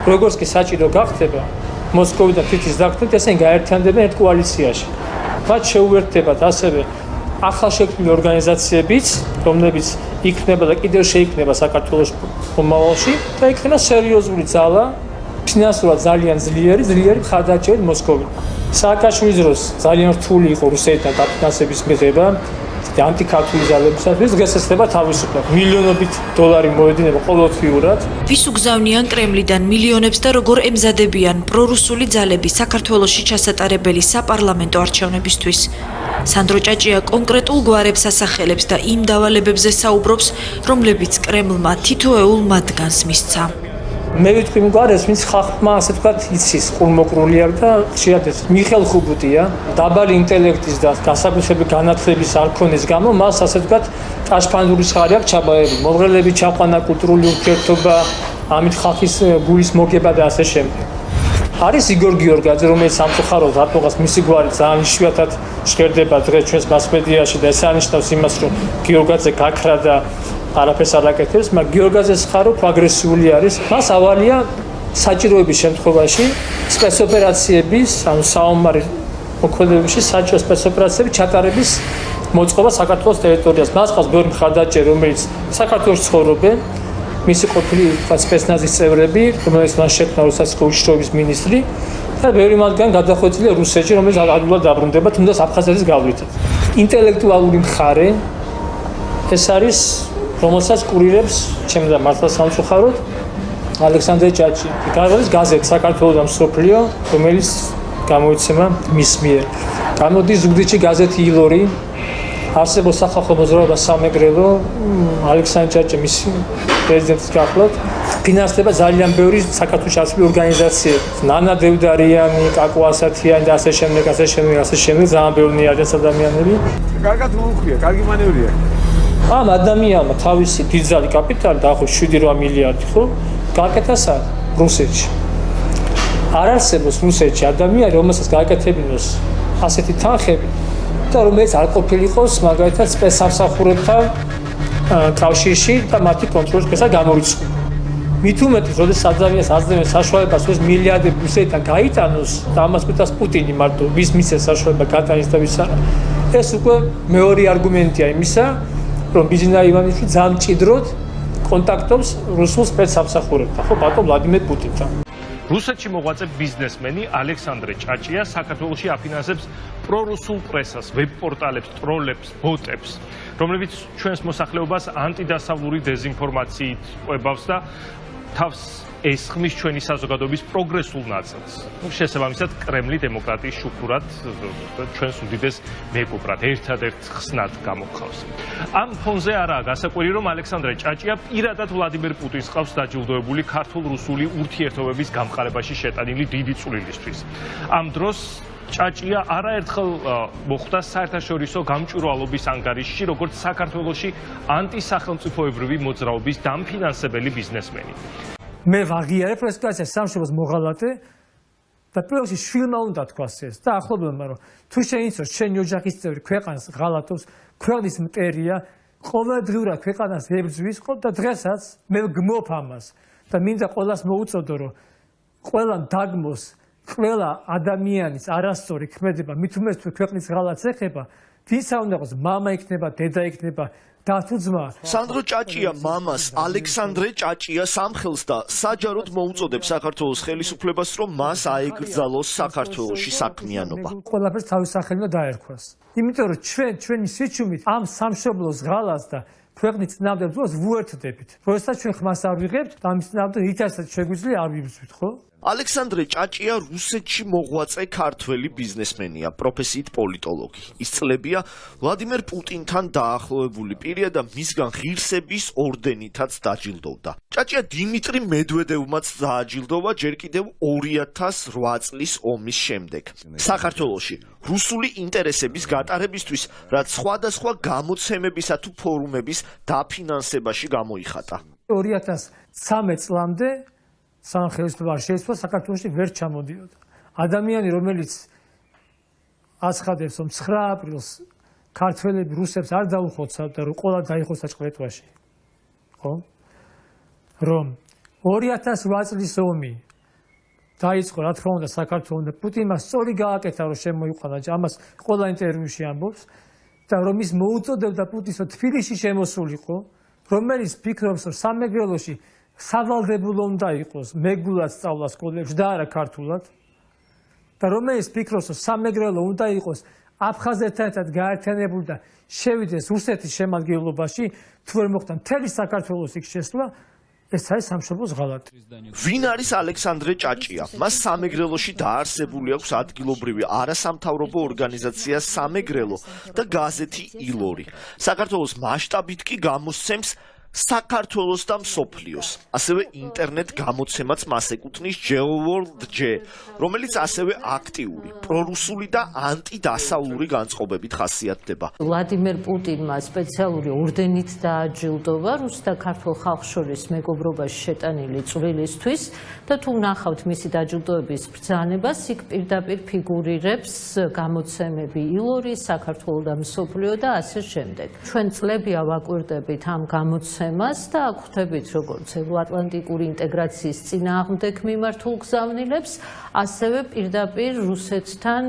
როგორც კი საჭირო გახდება, მოსკოვიდან თითის დაგხვდით, ესენი გაერთიანდებიან ერთ კოალიციაში. მათ შეუერთდებათ ასევე ახალშექმნილი ორგანიზაციებიც, რომლებიც იქნება და კიდევ შეიქმნება საქართველოს მომავალში და იქნება სერიოზული ძალა, ფინანსურად ძალიან ძლიერი მხარდაჭერით მოსკოვიდან. სააკაშვილის დროს ძალიან რთული იყო რუსეთთან დაფინანსების მიღება ანტიქართული ძალებისათვის, დღეს ესწრება თავისუფლად. მილიონობით დოლარი მოედინება ყოველთვიურად. ვის უგზავნიან კრემლიდან მილიონებს და როგორ ემზადებიან პრორუსული ძალები საქართველოში ჩასატარებელი საპარლამენტო არჩევნებისთვის. სანდრო ჭაჭია კონკრეტულ გვარებს ასახელებს და იმ დავალებებზე საუბრობს, რომლებიც კრემლმა თითოეულ მათგანს მისცა. მე ვიტყვი გვარებს, ვინც ხალხმა ასე ვთქვათ იცის, ყურმოყრული არ და ხშირად ეს მიხელ ხუბუტია, დაბალი ინტელექტის და გასაგებები განათლების არ ქონის გამო, მას ასე ვთქვათ კაშფანდური ხარი აქვს ჩაბაებული. მომღერლები ჩაყვანა, კულტურული ურთიერთობა, ამით ხალხის გულის მოგება და ასე შემდეგ. არის იგორ გიორგაძე, რომელიც სამწუხაროდ რატომღაც მისი გვარი ძალიან იშვიათად ჟღერდება დღეს ჩვენს მასმედიაში და ეს არნიშნავს იმას, რომ გიორგაძე გაქრა და არაფერს არ აკეთებს, მაგრამ გიორგაძეს ხარო აგრესიული არის. მას ავალია საჭიროების შემთხვევაში სპეცოპერაციების, ანუ საომარი მოქმედებებში საჭირო სპეცოპერაციების ჩატარების მოწყობა საქართველოს ტერიტორიაზე. მას ყავს ბევრი მხარდაჭერი, რომელიც საქართველოს ცხოვრობენ, მისი ყოფილი სპეცნაზის წევრები, რომელიც მან შექმნა რუსეთის უშიშროების მინისტრი და ბევრი მათგანი გადახვეწილია რუსეთში, რომელიც ადვილად დაბრუნდება, თუნდაც აფხაზეთის გავლითად. ინტელექტუალური მხარე ეს არის, რომელსაც კურირებს ჩემს და მართლა სამწუხაროდ ალექსანდრე ჭაჭია. გადის გაზეთ საქართველოს და მსოფლიო, რომელიც გამოიცემა მის მიერ. გამოდის ზუგდიდში გაზეთი ილორი, არსებობს სახალხო მოძრაობა სამეგრელო, ალექსანდრე ჭაჭია მისი პრეზიდენტის გახლავთ. ფინანსდება ძალიან ბევრი საქართველოს არსებული ორგანიზაციები. ნანა დევდარიანი, კაკო ასათიანი და ასე შემდეგ, ძალიან ბევრი არის ადამიანები. კარგად მოუხია, კარგი მანევრია. ამ ადამიანმა თავისი დიდძალი კაპიტალი დაახო 7-8 მილიარდი, ხო? გააკეთეს რუსეთში. არ არსებობს რუსეთში ადამიანი, რომელსაც გააკეთებინოს ასეთი თანხები და რომელიც არ ყოფილიყოს მაგალითად სპეცსამსახურებთან კავშირში და მათი კონტროლის ქვეშ გამორიცხული. მით უმეტეს, როდესაც ადამიანს აძლევენ საშუალებას, რომ მილიარდები რუსეთთან გაიტანოს და ამას კვეთავს პუტინი მარტო, ვის მისცეს საშუალება გატანის და ვის არა. ეს უკვე მეორე არგუმენტია იმისა, რომ ბიძინა ივანიშვილი ძალიან მჭიდროდ კონტაქტობს რუსულ სპეცსამსახურებთან, ხო, ბატონ ვლადიმერ პუტინთან. რუსეთში მოღვაწე ბიზნესმენი ალექსანდრე ჭაჭია საქართველოში აფინანსებს პრორუსულ პრესას, ვებ-პორტალებს, ტროლებს, ბოტებს, რომლებიც ჩვენს მოსახლეობას ანტიდასავლური დეზინფორმაციით ყვებავს და თავს ესხმის ჩვენი საზოგადოების პროგრესულ ნაწილს. შესაბამისად, კრემლი დემოკრატიის შუქურად ჩვენს უდიდეს მეგობრად, ერთადერთ ხსნად გამოხავს. ამ ფონზე არაა გასაკვირი, რომ ალექსანდრე ჭაჭია პირადად ვლადიმერ პუტინს ყავს დაჯილდოებული ქართულ-რუსული ურთიერთობების გამყარებაში შეტანილი დიდი წვლილისთვის. ამ დროს ჭაჭია არაერთხელ მოხვდა საერთაშორისო გამჭვირვალობის ანგარიშში, როგორც საქართველოში ანტისახელმწიფოებრივი მოძრაობის დამფინანსებელი ბიზნესმენი. მე ვაღიარებ ეს კაცი სამშობლოს მოღალატე და პირველში შვილმა უნდა თქვას ეს და ახლობლმა რომ თუ შენ იცოდი შენი ოჯახის წევრი ქვეყანას ღალატობს, ქვეყნის მტერია, ყოველდღიურად ქვეყანას ებრძვის და დღესაც მე გმობ ამას და მინდა ყველას მოუწოდო რომ ყველამ დაგმოს ყველა ადამიანის არასწორი ქმედება, მით უმეტეს თუ ქვეყნის ღალატს ეხება, ვინცა უნდა იყოს, მამა იქნება, დედა იქნება, და თუ ძმა. სანდრო ჭაჭია მამას ალექსანდრე ჭაჭია სამხელს და საჯაროდ მოუწოდებს საქართველოს ხელისუფლებას, რომ მას აეკრძალოს საქართველოში საქმიანობა. ყველაფერს თავის სახელი უნდა დაერქვას. იმიტომ რომ ჩვენი სიჩუმით ამ სამშობლოს ღალატს და ქვეყნის წინააღმდეგ ბრძოლას ვუერთდებით. როდესაც ჩვენ ხმას არ ვიღებთ, ამის წინააღმდეგ რითაც შეგვიძლია არ ვიბრძვით, ხო? ალექსანდრე ჭაჭია რუსეთში მოღვაწე ქართველი ბიზნესმენია, პროფესიით პოლიტოლოგი. ისწლებია ვლადიმერ პუტინთან დაახლოებული პირია და მისგან ღირსების ორდენითაც დაჯილდოვდა. ჭაჭია დიმიტრი მედვედევმაც დააჯილდოვა ჯერ კიდევ 2008 წლის ომის შემდეგ. საქართველოში რუსული ინტერესების გატარებისთვის, რაც სხვადასხვა გამოცემებისა თუ ფორუმების დაფინანსებაში გამოიხატა. 2013 წლამდე სახელმწიფო შეიცვალა საქართველოში ვერ ჩამოდიოდა. ადამიანი, რომელიც აცხადებს, რომ 9 აპრილს ქართველები რუსებს არ დაუხოცავდა, რომ ყველა დაიხოცა ჭკვეთვაში. ხო? რომ 2008 წლის ომი დაიწყო რა თქმა უნდა საქართველოს პუტინმა სწორი გააკეთა რომ შემოიყვანა ამას ყველა ინტერვიუში ამბობს და რომ ის მოუწოდებდა პუტინს რომ თბილისში შემოსულიყო რომელიც ფიქრობს რომ სამეგრელოში სავალდებულო უნდა იყოს მეგრულად სწავლა სკოლებში და არა ქართულად და რომელიც ფიქრობს რომ სამეგრელო უნდა იყოს აფხაზეთთან ერთად გაერთიანებული და შევიდეს რუსეთის შემადგენლობაში თუ ვერ მოხდა მთელი საქართველოს იქ შესვლა ეს არის სამშობლოს ღალატი. ვინ არის ალექსანდრე ჭაჭია? მას სამეგრელოში დაარსებული აქვს ადგილობრივი არასამთავრობო ორგანიზაცია სამეგრელო და გაზეთი ილორი. საქართველოს მასშტაბით კი გამოსცემს საქართველოს და მსოფლიოს. ასევე ინტერნეტ გამოცემაც მას ეკუთვნის GeoWorld.j, რომელიც ასევე აქტიური, პრორუსული და ანტიდასავლური განწყობებით ხასიათდება. ვლადიმერ პუტინმა სპეციალური ორდენით დააჯილდოვა რუს და ქართულ ხალხს შორის მეგობრობაში შეტანილი წვლილისთვის და თუ ნახავთ მისი დაჯილდოების ბრძანებას, იქ პირდაპირ ფიგურირებს გამოცემები ილორი, საქართველო და მსოფლიო და ასე შემდეგ. ჩვენ წლებია ვაკვირდებით ამ გამოცემას და აგვხვდებით როგორც ევროატლანტიკური ინტეგრაციის წინააღმდეგ მიმართულ გზავნილებს, ასევე პირდაპირ რუსეთთან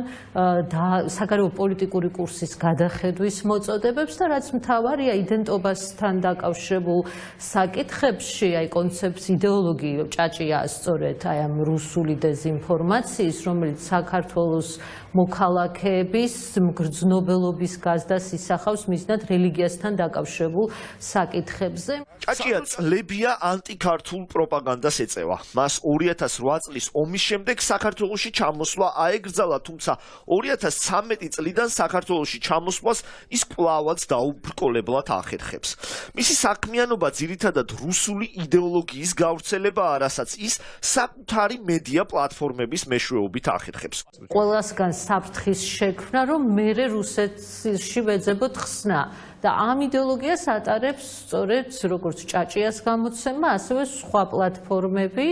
საგარეო პოლიტიკური კურსის გადახედვის მოწოდებებს და რაც მთავარია იდენტობასთან დაკავშირებულ საკითხებში, აი კონცეფციის იდეოლოგია ჭაჭია სწორედ აი ამ რუსული დეზინფორმაციის, რომელიც საქართველოს მოქალაქეების მგრძნობელობის გაზდას ისახავს მიზნად რელიგიასთან დაკავშირებულ საკითხებზე. ჭაჭია წლებია ანტიქართულ პროპაგანდას ეწევა. მას 2008 წლის ომის შემდეგ საქართველოში ჩამოსვლა აეგრძალა, თუმცა 2013 წლიდან საქართველოში ჩამოსვლას ის კვლავაც დაუბრკოლებლად ახერხებს. მისი საქმიანობა ძირითადად რუსული იდეოლოგიის გავრცელებაა, რასაც ის საკუთარი მედია პლატფორმების მეშვეობით ახერხებს. ყველასგან საფრთხის შექმნა, რომ მერე რუსეთში ვეძებოთ ხსნა. და ამ იდეოლოგიას ატარებს სწორედ როგორც ჭაჭიას გამოცემა, ასევე სხვა პლატფორმები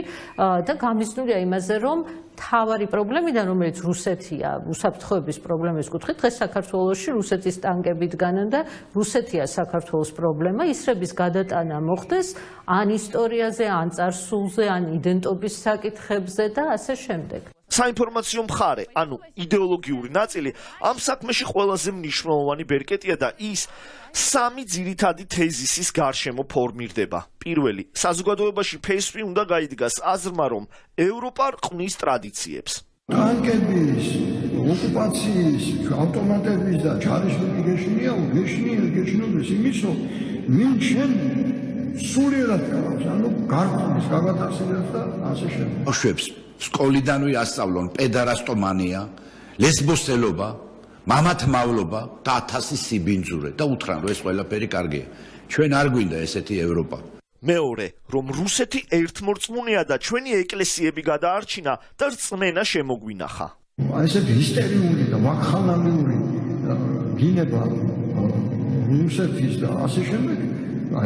და გამიზნულია იმაზე, რომ თავარი პრობლემიდან, რომელიც რუსეთია, უსაფრთხოების პრობლემის კუთხით, დღეს საქართველოში რუსეთის ტანკები დგანან და რუსეთია საქართველოს პრობლემა, ისრების გადატანა მოხდეს ან ისტორიაზე, ან წარსულზე, ან იდენტობის საკითხებზე და ასე შემდეგ. საინფორმაციო მხარე, ანუ იდეოლოგიური ნაწილი, ამ საქმეში ყველაზე მნიშვნელოვანი ბერკეტია და ის სამი ძირითადი თეზისის გარშემო ფორმირდება. პირველი, საზოგადოებაში ფესვი უნდა გაიდგას აზრმა, რომ ევროპა რყმის ტრადიციებს. ტანკების, ოკუპაციის, ავტომატების და ჩარიშები გეშინიდეს იმის, რომ ვინ შენ სულიერად კარავს, ანუ გარკვევის გაგატაცებას და ასე შემდეგ. ოშვებს სკოლიდანვე ასწავლონ პედარასტომანია, ლესბოსელობა, მამათმავლობა და 1000 სიბინძურე და უთხრან რომ ეს ყველაფერი კარგია. ჩვენ არ გვინდა ესეთი ევროპა. მეორე, რომ რუსეთი ერთმორწმუნეა და ჩვენი ეკლესიები გადაარჩინა და რწმენა შემოგვინახა. ესეთი ჰისტერიული და ვაკხალანიური გინება რუსეთის და ასე შემდეგ,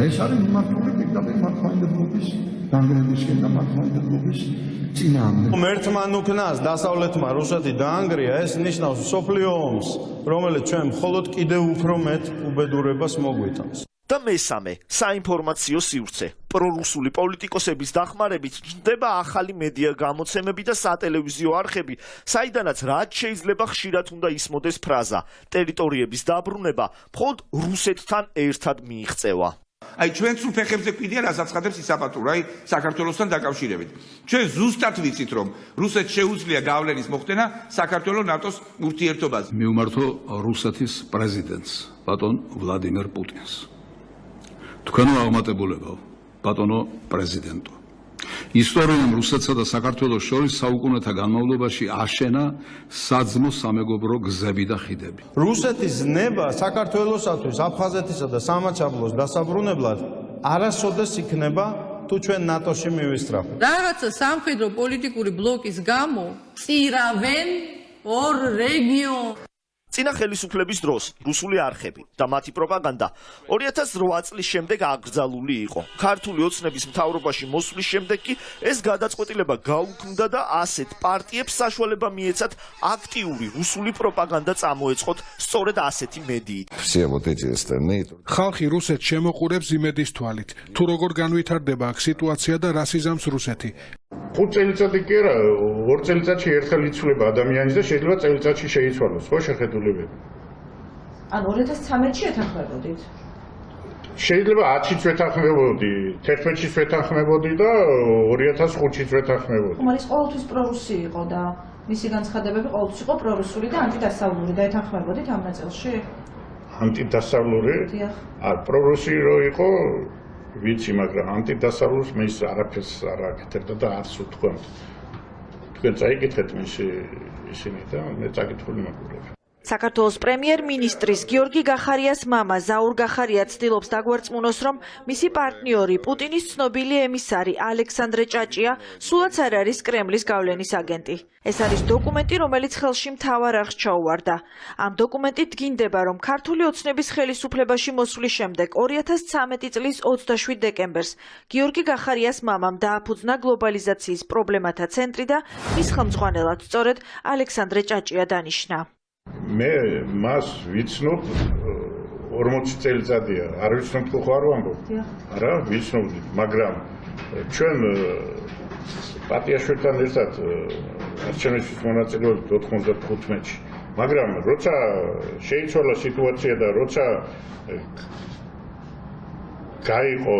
ეს არის მიმართული პირდაპირ მართლმადიდებლობის დანგრევისკენ და მართლმადიდებლობის წინააღმდეგ. ერთმან უკნას დასავლეთმა რუსეთი დაანგრია, ეს ნიშნავს მსოფლიო ომს, რომელიც ჩვენ მხოლოდ კიდევ უფრო მეტ უბედურებას მოგვიტანს. და მესამე, საინფორმაციო სივრცე. პრორუსული პოლიტიკოსების დახმარებით ჭდება ახალი მედია გამოცემები და სატელევიზიო არხები, საიდანაც რაც შეიძლება ხშირად უნდა ისმოდეს ფრაზა ტერიტორიების დაბრუნება მხოლოდ რუსეთთან ერთად მიიღწევა. აი ჩვენ სულ ფეხებზე გვიდია რასაც ხადებს ისაპატურო აი საქართველოსთან დაკავშირებით. ჩვენ ზუსტად ვიცით რომ რუსეთს შეუძლია გავლენის მოხდენა საქართველოს ნატოს ურთიერთობაზე. მივმართო რუსეთის პრეზიდენტს ბატონ ვლადიმერ პუტინს. თქვენო აღმატებულებო, ბატონო პრეზიდენტო. ისტორიამ რუსეთსა და საქართველოს შორის საუკუნეთა განმავლობაში აშენა საძმო სამეგობრო გზები და ხიდები. რუსეთის ნება საქართველოსათვის, აფხაზეთისა და სამაჩაბლოს დასაბრუნებლად არასოდეს იქნება თუ ჩვენ ნატოში მივისწრაფოთ. რაღაცა სამხედრო პოლიტიკური ბლოკის გამო წირავენ ორ რეგიონს. წინა ხელისუფლების დროს რუსული არხები და მათი პროპაგანდა 2008 წლის შემდეგ აკრძალული იყო. ქართული ოცნების მთავრობაში მოსვლის შემდეგ კი ეს გადაწყვეტილება გაუქმდა და ასეთ პარტიებს საშუალება მიეცათ აქტიური რუსული პროპაგანდა წამოეწყოთ სწორედ ასეთი მედიით. ხალხი რუსეთს შემოყურებს იმედის თვალით, თუ როგორ განვითარდება აქ სიტუაცია და რას იზამს რუსეთი. 5 წელიწადი კი არა, 2 წელიწადში ერთხელ იცვლება ადამიანის და შეიძლება წელიწადში შეიცვალოს, ხო, შეხედულებები. ან 2013-ში ეთანხმებოდით? შეიძლება 10-შიც ვეთანხმებოდი, 11-შიც ვეთანხმებოდი და 2005-შიც ვეთანხმებოდი. ხომალის ყოველთვის პრორუსი იყო და მისი განცხადებები ყოველთვის იყო პრორუსული და ანტიდასავლური და ეთანხმებოდით ამ ნაწილში? ანტიდასავლური? დიახ. პრორუსი რო იყო, ვიცი, მაგრამ ანტიდასავლურს მე არაფერს არ აკეთებდა და არც უთქვამთ. თქვენ წაიკითხეთ ისინი და მე წაკითხული მაქვს. საქართველოს პრემიერ-მინისტრის გიორგი გახარიას მამა ზაურ გახარია ცდილობს დაგვარწმუნოს, რომ მისი პარტნიორი პუტინის ცნობილი ემისარი ალექსანდრე ჭაჭია სულაც არ არის კრემლის გავლენის აგენტი. ეს არის დოკუმენტი, რომელიც ხელში მთავარ არხს ჩაუვარდა. ამ დოკუმენტით დგინდება, რომ ქართული ოცნების ხელისუფლებაში მოსვლის შემდეგ 2013 წლის 27 დეკემბერს გიორგი გახარიას მამამ დააფუძნა გლობალიზაციის პრობლემათა ცენტრი და მის ხელმძღვანელად სწორედ ალექსანდრე ჭაჭია დანიშნა. მე მას ვიცნობ 40 წელიწადია. არ ვიცნობ თუ ხარ ვამბობ? არა, ვიცნობდი, მაგრამ ჩვენ პატიაშვილთან ერთად არჩევნებში მონაწილეობდით 95-ში. მაგრამ როცა შეიცვალა სიტუაცია და როცა გაიყო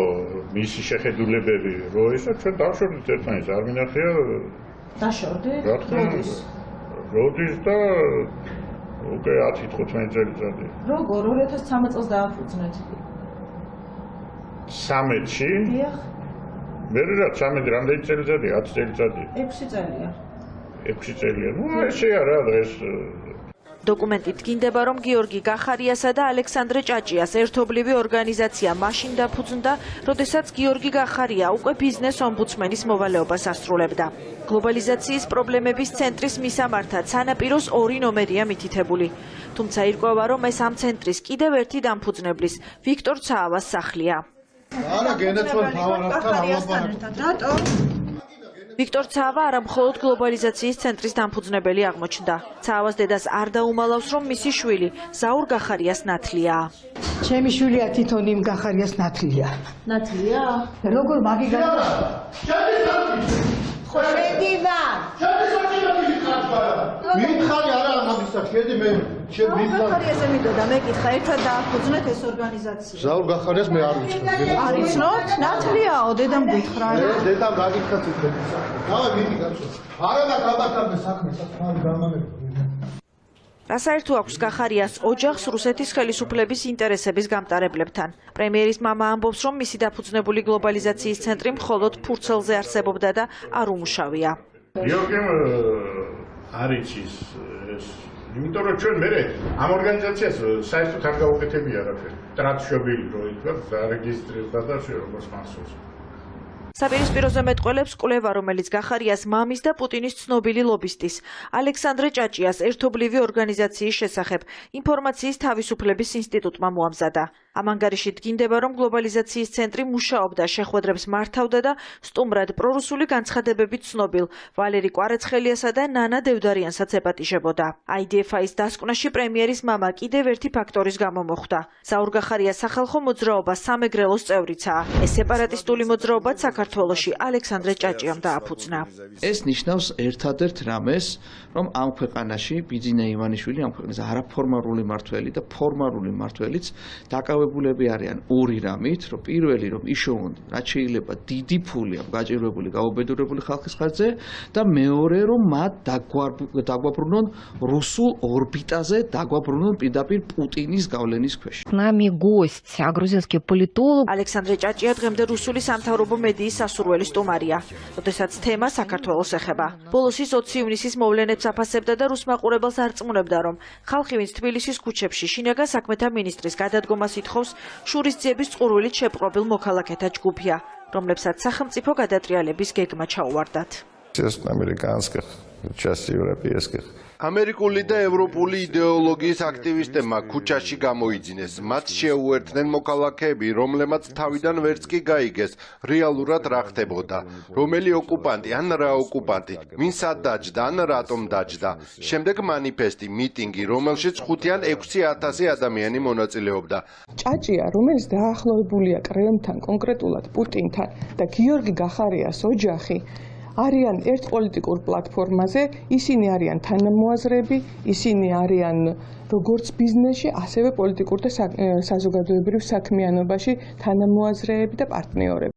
მისი შეხედულებები, რო ისა ჩვენ დავშორდით ერთმანეთს, არ მინახია. დაშორდით? როდის და უკვე 10-15 წელიწადი. როგორ 2013 წელს დააფუძნეთ? 13-ში? დიახ. მე რა 13 რამდენი წელიწადი? 10 წელიწადი. 6 წელია. 6 წელია. ნუ ესეა რა დღეს. დოკუმენტით დგინდება, რომ გიორგი გახარიასა და ალექსანდრე ჭაჭიას ერთობლივი ორგანიზაცია მაშინ დაფუძნდა, როდესაც გიორგი გახარია უკვე ბიზნეს ომბუდსმენის მოვალეობას ასრულებდა. გლობალიზაციის პრობლემების ცენტრის მისამართად სანაპიროს 2 ნომერია მითითებული. თუმცა ირკვევა, რომ ეს ამ ცენტრის კიდევ ერთი დამფუძნებლის, ვიქტორ ცაავას სახლია. არა, გენაცვალ თავარასთან ამბობთ. რატო? ვიქტორ ცაავა არა მხოლოდ გლობალიზაციის ცენტრის დამფუძნებელი აღმოჩნდა. ცაავას დედას არ დაუმალავს, რომ მისი შვილი ზაურ გახარიას ნათლიაა. ჩემი შვილია თვითონ იმ გახარიას ნათლია. ნათლია? როგორ მაგი გაიგო? ხედი ვარ. მითხარი არა მაგისა, ხედი მე გახარიაზე მიდოდა, მეკითხა, ერთად დააფუძნეთ ეს ორგანიზაცია. ზაურ გახარიას მე არ ვიცნობ. არ იცნობთ? ნათლიაო, დედამ გითხრა. დედამ გაგიქცათ იქ. დავай მიდი გაწო. არა და გაბატარდა საქმე, საქმე გამანებ. რა საერთო აქვს გახარიას ოჯახს რუსეთის ხელისუფლების ინტერესების გამტარებლებთან. პრემიერის მამა ამბობს, რომ მისი დაფუძნებული გლობალიზაციის ცენტრი მხოლოდ ფურცელზე არსებობდა და არ უმუშავია. გიორგიმ არ იცის ეს, იმიტომ რომ ჩვენ მე ამ ორგანიზაციას საერთოდ არ გავუკეთებია არაფერი. ტრადიციობილი რო ითქვა, დარეგისტრირდა და როგორც მასოს. საპირისპიროზე მეტყველებს კვლევა, რომელიც გახარიას მამის და პუტინის ცნობილი ლობისტის ალექსანდრე ჭაჭიას ერთობლივი ორგანიზაციის შესახებ ინფორმაციის თავისუფლების ინსტიტუტმა მოამზადა. ამ ანგარიში დგინდება, რომ გლობალიზაციის ცენტრი მუშაობდა, შეხვედრებს მართავდა და სტუმრად პრორუსული განცხადებებით ცნობილ ვალერი კვარაცხელიასა და ნანა დევდარიანსაც ეპატიჟებოდა. IDF-ის დასკვნაში პრემიერის მამა კიდევ ერთი ფაქტორის გამო მოხვდა. ზაურ გახარიას სახალხო მოძრაობა სამეგრელოს წევრიცაა. ეს სეპარატისტული მოძრაობაც საქართველოში ალექსანდრე ჭაჭიამ დააფუძნა. ეს ნიშნავს ერთადერთ რამეს, რომ ამ ქვეყანაში ბიძინა ივანიშვილი ამ ქვეყანაზე არაფორმალური მმართველი და ფორმალური მმართველიც დაკავებულები არიან ორი რამით, რომ პირველი რომ იშოვონ რაც შეიძლება დიდი ფული ამ გაჭირვებული გაუბედურებული ხალხის ხარჯზე და მეორე რომ მათ დაგვაბრუნონ რუსულ ორბიტაზე, დაგვაბრუნონ პირდაპირ პუტინის გავლენის ქვეშ. Нами гость, грузинский политолог. ალექსანდრე ჭაჭია დღემდე რუსული სამთავრობო მედიის სასურველი სტუმარია, როდესაც თემა საქართველოს ეხება. ბოლოს ის 20 ივნისის მოვლენებს აფასებდა და რუს მაყურებელს არწმუნებდა, რომ ხალხი, ვინც თბილისის ქუჩებში შინაგან საქმეთა მინისტრის გადადგომას ითხოვს, შურისძიების წყურვილით შეპყრობილ მოქალაქეთა ჯგუფია, რომლებსაც სახელმწიფო გადატრიალების გეგმა ჩაუვარდათ. ამერიკული და ევროპული იდეოლოგიის აქტივისტებმა ქუჩაში გამოიძინეს. მათ შეუერთდნენ მოქალაქეები, რომლებმაც თავიდან ვერც კი გაიგეს რეალურად რა ხდებოდა. რომელი ოკუპანტი ან რა ოკუპანტი, ვინ სად დაჯდა ან რატომ დაჯდა. შემდეგ მანიფესტი, მიტინგი, რომელშიც 5 ან 6,000 ადამიანი მონაწილეობდა. ჭაჭია, რომელიც დაახლოებულია კრემლთან, კონკრეტულად პუტინთან და გიორგი გახარიას ოჯახი არიან ერთ პოლიტიკურ პლატფორმაზე, ისინი არიან თანამოაზრეები, ისინი არიან როგორც ბიზნესში, ასევე პოლიტიკურ და საზოგადოებრივ საქმიანობაში თანამოაზრეები და პარტნიორები.